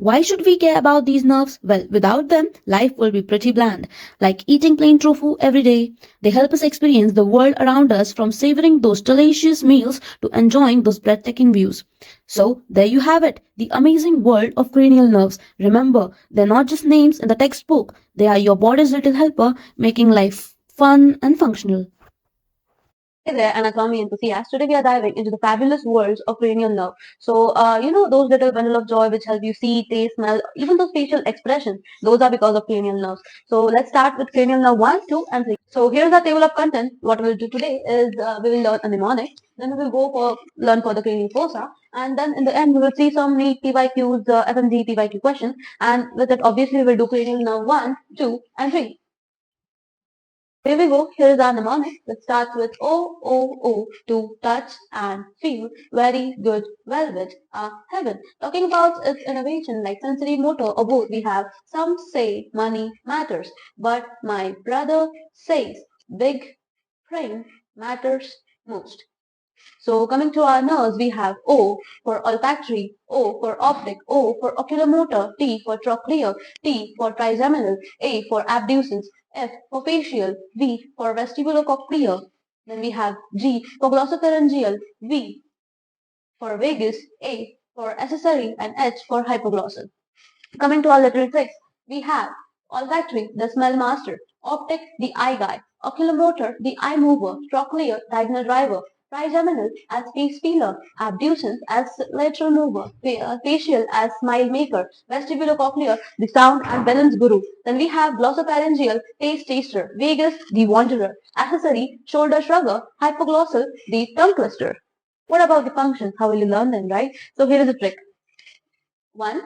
Why should we care about these nerves? Well, without them, life will be pretty bland, like eating plain tofu every day. They help us experience the world around us, from savoring those delicious meals to enjoying those breathtaking views. So, there you have it, the amazing world of cranial nerves. Remember, they're not just names in the textbook, they are your body's little helper, making life fun and functional. Hey there, and Anatomy enthusiasts. Today we are diving into the fabulous worlds of cranial nerve. So, those little bundle of joy which help you see, taste, smell, even those facial expressions, those are because of cranial nerves. So let's start with cranial nerve 1, 2, and 3. So here's our table of content. What we'll do today is we will learn a mnemonic, then we will go for learn for the cranial fossa, and then in the end we will see some NEET PYQs, FMGE PYQ questions, and with it obviously we will do cranial nerve 1, 2, and 3. Here we go. Here is our mnemonic. Let's start with O, O, O, to touch and feel very good velvet, heaven. Talking about its innovation like sensory, motor, or both, we have some say money matters, but my brother says big brain matters most. So coming to our nerves, we have O for olfactory, O for optic, O for oculomotor, T for trochlear, T for trigeminal, A for abducens, F for facial, V for vestibulocochlear. Then we have G for glossopharyngeal, V for vagus, A for accessory, and H for hypoglossal. Coming to our little tricks, we have olfactory, the smell master, optic, the eye guy, oculomotor, the eye mover, trochlear, diagonal driver, trigeminal as face peeler, abducens as lateral mover, facial as smile maker, vestibulocochlear, the sound and balance guru. Then we have glossopharyngeal, taste taster, vagus, the wanderer, accessory, shoulder shrugger, hypoglossal, the tongue twister. What about the functions? How will you learn them, right? So here is a trick. 1,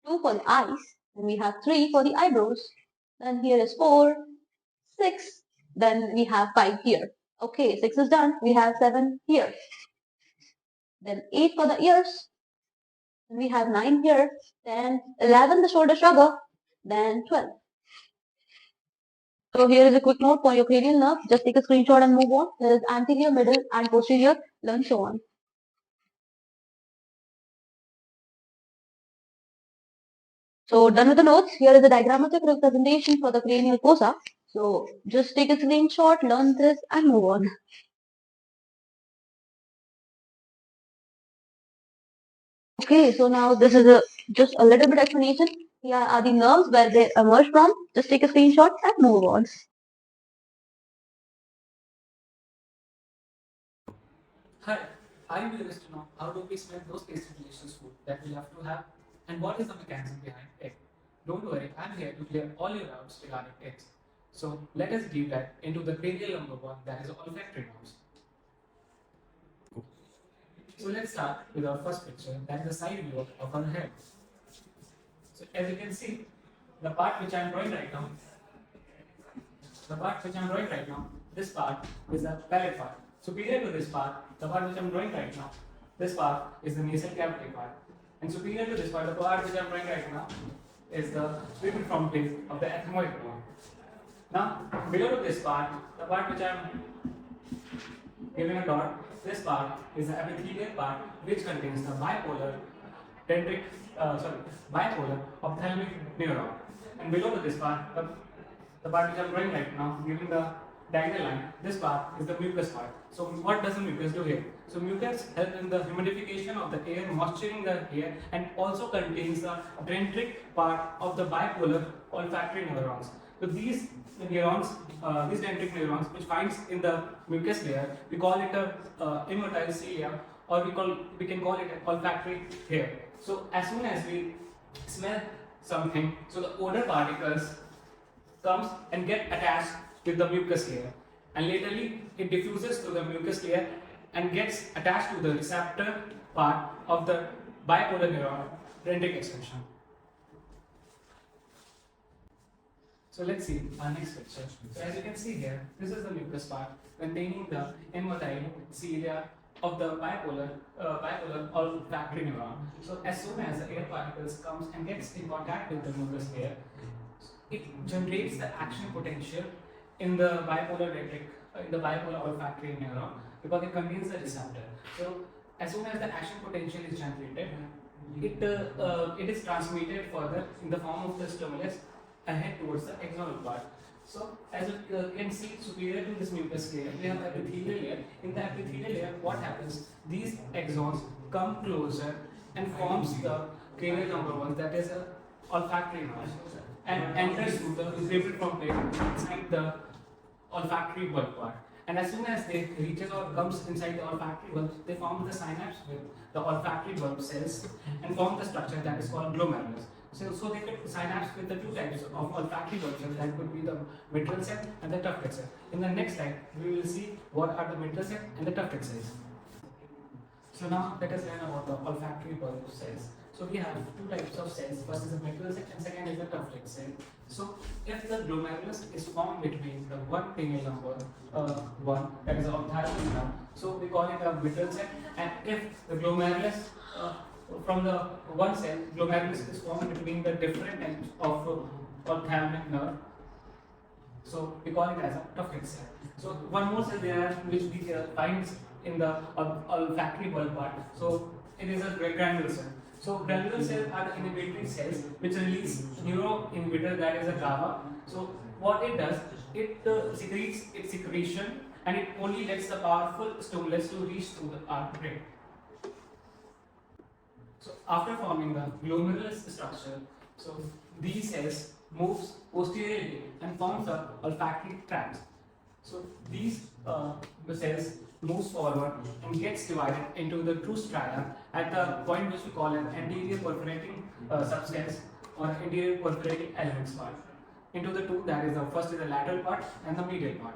2 for the eyes, then we have 3 for the eyebrows, then here is 4, 6, then we have 5 here. Okay, 6 is done, we have 7 here. Then 8 for the ears, then we have 9 here, then 11 the shoulder shrugger, then 12. So here is a quick note for your cranial nerve, just take a screenshot and move on. There is anterior, middle and posterior, learn so on. So done with the notes, here is a diagrammatic representation for the cranial fossa. So just take a screenshot, learn this and move on. Okay, so now this is just a little bit explanation. Here are the nerves where they emerge from. Just take a screenshot and move on. Hi, I'm curious to know how do we smell those tasty delicious food that we love to have and what is the mechanism behind it. Don't worry, I'm here to clear all your doubts regarding it. So let us deep dive into the cranial number one, that is olfactory nerves. So let's start with our first picture, that is the side view of our head. So as you can see, the part which I'm drawing right now, this part is the palate part. Superior to this part, the part which I'm drawing right now, this part is the nasal cavity part. And superior to this part, the part which I'm drawing right now, is the sweeping from place of the ethmoid bone. Now, below to this part, the part which I'm giving a dot, this part is the epithelial part which contains the dendritic, bipolar ophthalmic neuron. And below to this part, the part which I'm drawing right now, giving the diagonal line, this part is the mucus part. So what does the mucus do here? So mucus helps in the humidification of the air, moisturizing the air, and also contains the dendritic part of the bipolar olfactory neurons. So these neurons, these dendritic neurons, which finds in the mucus layer, we call it a immotile cilia, or we can call it an olfactory hair. So as soon as we smell something, so the odor particles comes and get attached with the mucus layer, and laterly it diffuses to the mucus layer and gets attached to the receptor part of the bipolar neuron dendritic extension. So let's see our next picture. So as you can see here, this is the mucus part containing the immotile cilia of the bipolar olfactory neuron. So as soon as the air particles comes and gets in contact with the mucus layer, it generates the action potential in the bipolar olfactory neuron, because it contains the receptor. So as soon as the action potential is generated, it is transmitted further in the form of the stimulus ahead towards the axonal part. So as you can see, superior to this mucus layer, we have epithelial layer. In the epithelial layer, what happens? These axons come closer and forms the cranial number one, that is a olfactory nerve, and enters through the cranial plate inside the olfactory bulb part. And as soon as they reaches or comes inside the olfactory bulb, they form the synapse with the olfactory bulb cells and form the structure that is called glomerulus. So they could synapse with the two types of olfactory bulb cells, that could be the mitral cell and the tufted cell. In the next slide, we will see what are the mitral cell and the tufted cells. So now let us learn about the olfactory bulb cells. So we have two types of cells. First is the mitral cell and second is the tufted cell. So if the glomerulus is formed between the one cranial number one, that is the ophthalmic nerve, so we call it a mitral cell. And if the glomerulus from the one cell, glomerulus is formed between the different types of ophthalmic nerve, so we call it as a tufted cell. So one more cell there which we find in the olfactory bulb part. So it is a granular cell. So granular cells are the inhibitory cells which release neuroinhibitor, that is a GABA. So what it does, it secretes its secretion and it only lets the powerful stimulus to reach through the artery. So after forming the glomerulus structure, so these cells moves posteriorly and forms the olfactory tract. So these cells moves forward and gets divided into the two stria at the point which we call an anterior perforating substance or anterior perforating elements part. Into the two, that is the first is the lateral part and the medial part.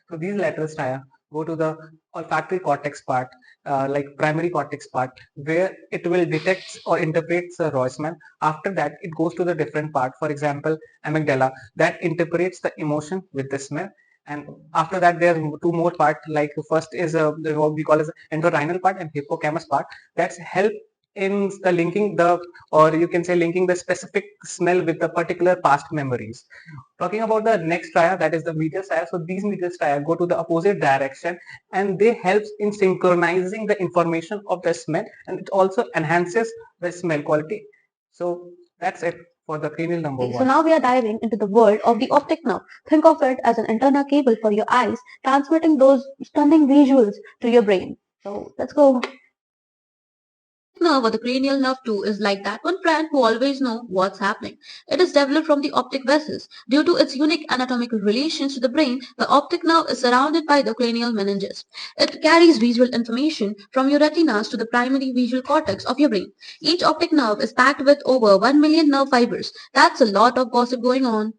So these lateral stria go to the olfactory cortex part, like primary cortex part, where it will detect or interprets the raw smell. After that, it goes to the different part. For example, amygdala that interprets the emotion with the smell. And after that, there are two more parts. Like first is what we call as entorhinal part and hippocampus part. That's help in the linking the, or you can say linking the specific smell with the particular past memories. Talking about the next stria, that is the medial stria. So these medial stria go to the opposite direction and they helps in synchronizing the information of the smell, and it also enhances the smell quality. So that's it for the cranial number So one. now we are diving into the world of the optic nerve. Think of it as an internal cable for your eyes, transmitting those stunning visuals to your brain. So let's go. Nerve or the cranial nerve too is like that one friend who always know what's happening. It is developed from the optic vessels. Due to its unique anatomical relations to the brain, the optic nerve is surrounded by the cranial meninges. It carries visual information from your retinas to the primary visual cortex of your brain. Each optic nerve is packed with over 1 million nerve fibers. That's a lot of gossip going on.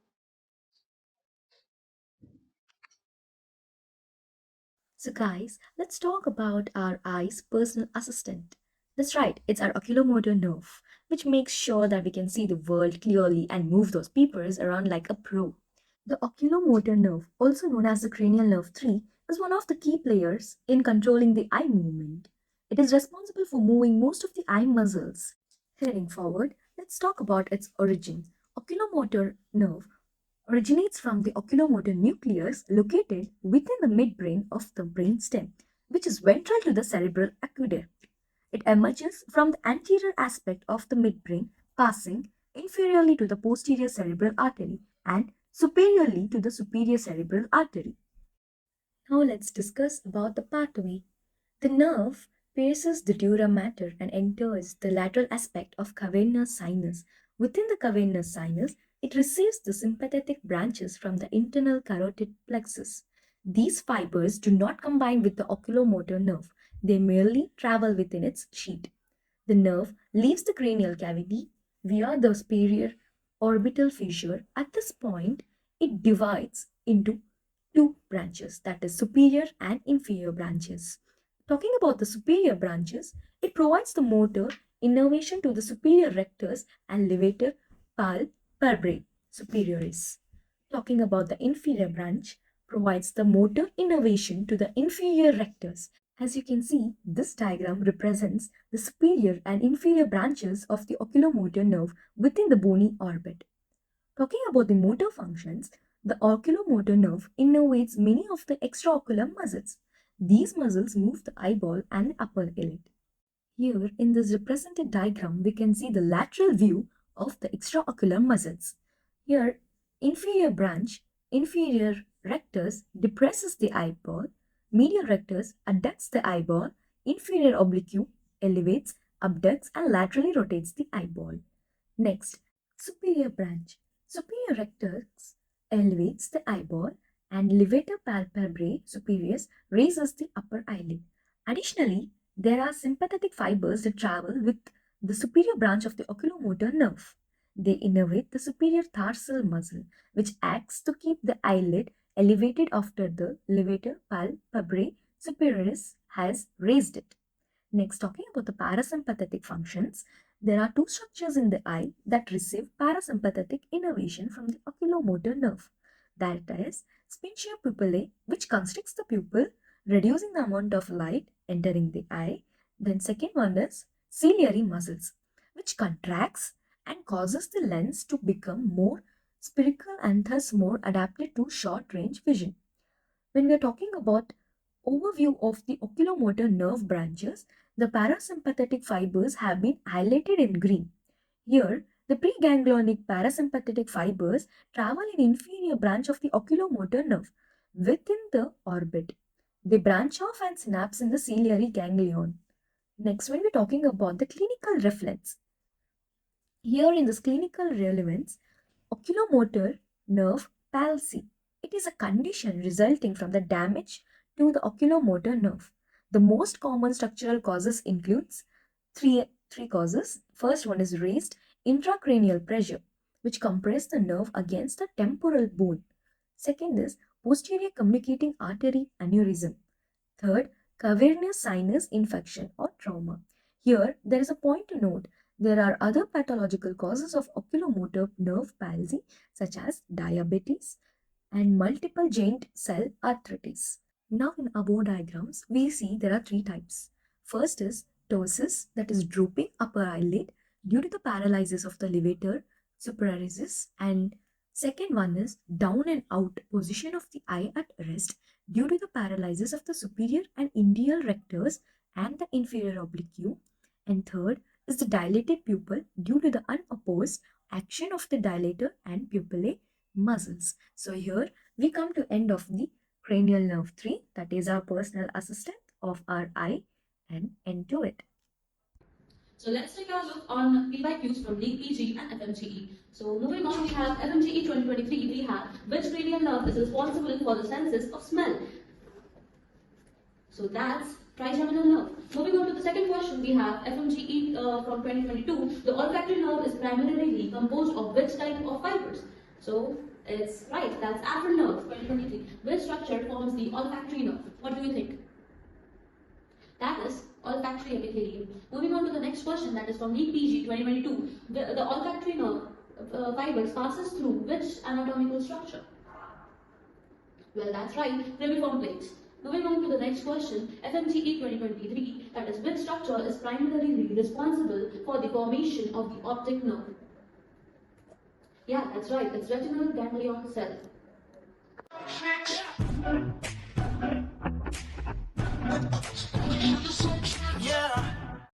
So, guys, let's talk about our eye's personal assistant. That's right, it's our oculomotor nerve, which makes sure that we can see the world clearly and move those papers around like a pro. The oculomotor nerve, also known as the cranial nerve 3, is one of the key players in controlling the eye movement. It is responsible for moving most of the eye muscles. Heading forward, let's talk about its origin. Oculomotor nerve originates from the oculomotor nucleus located within the midbrain of the brainstem, which is ventral to the cerebral aqueduct. It emerges from the anterior aspect of the midbrain, passing inferiorly to the posterior cerebral artery and superiorly to the superior cerebral artery. Now let's discuss about the pathway. The nerve pierces the dura mater and enters the lateral aspect of cavernous sinus. Within the cavernous sinus, it receives the sympathetic branches from the internal carotid plexus. These fibers do not combine with the oculomotor nerve. They merely travel within its sheath. The nerve leaves the cranial cavity via the superior orbital fissure. At this point, it divides into two branches, that is superior and inferior branches. Talking about the superior branches, it provides the motor innervation to the superior rectus and levator palpebrae superioris. Talking about the inferior branch, provides the motor innervation to the inferior rectus. As you can see, this diagram represents the superior and inferior branches of the oculomotor nerve within the bony orbit. Talking about the motor functions, the oculomotor nerve innervates many of the extraocular muscles. These muscles move the eyeball and the upper eyelid. Here in this represented diagram, we can see the lateral view of the extraocular muscles. Here, inferior branch, inferior rectus depresses the eyeball, medial rectus adducts the eyeball, inferior oblique elevates, abducts and laterally rotates the eyeball. Next, superior branch. Superior rectus elevates the eyeball and levator palpebrae superius raises the upper eyelid. Additionally, there are sympathetic fibers that travel with the superior branch of the oculomotor nerve. They innervate the superior tarsal muscle, which acts to keep the eyelid elevated after the levator palpebrae superius has raised it. Next, talking about the parasympathetic functions, there are two structures in the eye that receive parasympathetic innervation from the oculomotor nerve. That is, sphincter pupillae, which constricts the pupil, reducing the amount of light entering the eye. Then second one is ciliary muscles, which contracts and causes the lens to become more spherical and thus more adapted to short range vision. When we are talking about overview of the oculomotor nerve branches, the parasympathetic fibers have been highlighted in green. Here, the preganglionic parasympathetic fibers travel in inferior branch of the oculomotor nerve within the orbit. They branch off and synapse in the ciliary ganglion. Next, when we're talking about the clinical reference, here in this clinical relevance, oculomotor nerve palsy. It is a condition resulting from the damage to the oculomotor nerve. The most common structural causes includes three causes. First one is raised intracranial pressure, which compress the nerve against the temporal bone. Second is posterior communicating artery aneurysm. Third, cavernous sinus infection or trauma. Here, there is a point to note. There are other pathological causes of oculomotor nerve palsy such as diabetes and multiple joint cell arthritis. Now in above diagrams, we see there are three types. First is ptosis, that is drooping upper eyelid due to the paralysis of the levator superiorus, and second one is down and out position of the eye at rest due to the paralysis of the superior and indial rectors and the inferior oblique, and third is the dilated pupil due to the unopposed action of the dilator and pupillae muscles. So here we come to end of the cranial nerve 3, that is our personal assistant of our eye, and end to it. So let's take a look on PYQs from NEET PG and FMGE. So moving on, we have FMGE 2023. We have which cranial nerve is responsible for the senses of smell? So that's trigeminal nerve. Moving on to the second question, we have FMGE from 2022. The olfactory nerve is primarily composed of which type of fibers? So it's right, that's afferent nerve 2023. Which structure forms the olfactory nerve? What do you think? That is olfactory epithelium. Moving on to the next question, that is from NEET PG 2022. The olfactory nerve fibers passes through which anatomical structure? Well, that's right, ramiform plates. Moving on to the next question, FMGE 2023, that is which structure is primarily responsible for the formation of the optic nerve? Yeah, that's right, it's retinal ganglion cell.